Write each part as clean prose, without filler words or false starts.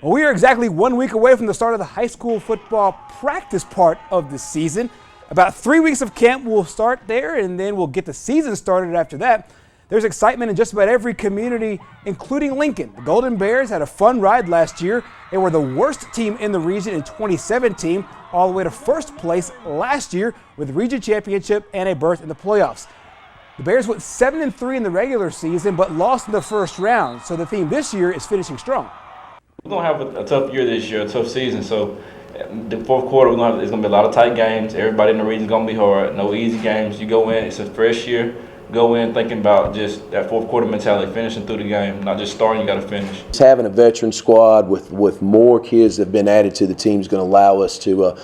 Well, we are exactly 1 week away from the start of the high school football practice part of the season. About 3 weeks of camp will start there, and then we'll get the season started after that. There's excitement in just about every community, including Lincoln. The Golden Bears had a fun ride last year. They were the worst team in the region in 2017, all the way to first place last year with region championship and a berth in the playoffs. The Bears went 7-3 in the regular season, but lost in the first round, so the theme this year is finishing strong. We're going to have a tough year this year, a tough season. So the fourth quarter, it's going to be a lot of tight games. Everybody in the region is going to be hard. No easy games. You go in, it's a fresh year. Go in thinking about just that fourth quarter mentality, finishing through the game, not just starting, you got to finish. Having a veteran squad with more kids that have been added to the team is going to allow us to,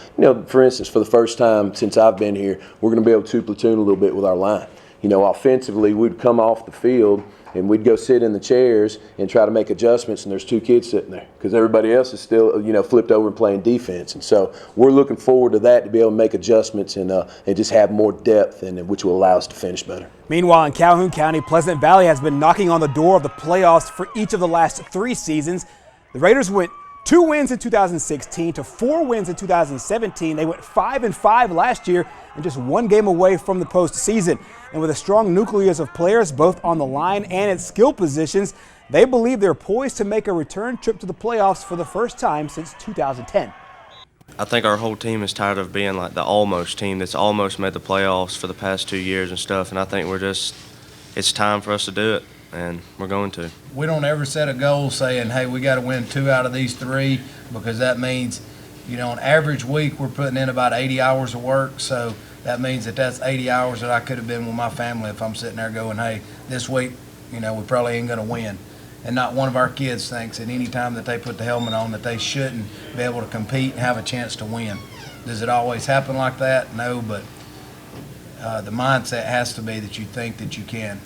for instance, for the first time since I've been here, we're going to be able to platoon a little bit with our line. Offensively, we'd come off the field and we'd go sit in the chairs and try to make adjustments, and there's two kids sitting there because everybody else is still, flipped over and playing defense. And so we're looking forward to that, to be able to make adjustments and just have more depth, which will allow us to finish better. Meanwhile, in Calhoun County, Pleasant Valley has been knocking on the door of the playoffs for each of the last 3 seasons. The Raiders went 2 wins in 2016 to 4 wins in 2017. They went 5-5 last year and just 1 game away from the postseason. And with a strong nucleus of players both on the line and at skill positions, they believe they're poised to make a return trip to the playoffs for the first time since 2010. I think our whole team is tired of being like the almost team that's almost made the playoffs for the past 2 years and stuff. And I think it's time for us to do it. And we're going to. We don't ever set a goal saying, hey, we got to win 2 out of these 3, because that means, an average week we're putting in about 80 hours of work. So that means that's 80 hours that I could have been with my family if I'm sitting there going, hey, this week, we probably ain't going to win. And not one of our kids thinks at any time that they put the helmet on that they shouldn't be able to compete and have a chance to win. Does it always happen like that? No, but the mindset has to be that you think that you can.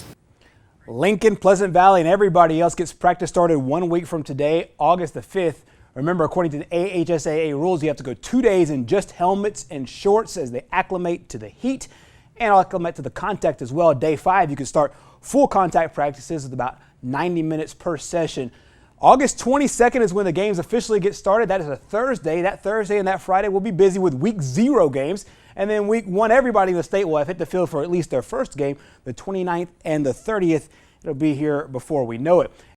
Lincoln, Pleasant Valley, and everybody else gets practice started 1 week from today, August the 5th. Remember, according to the AHSAA rules, you have to go 2 days in just helmets and shorts as they acclimate to the heat and acclimate to the contact as well. Day 5, you can start full contact practices with about 90 minutes per session. August 22nd is when the games officially get started. That is a Thursday. That Thursday and that Friday will be busy with week 0 games. And then week 1, everybody in the state will have hit the field for at least their first game, the 29th and the 30th. It'll be here before we know it.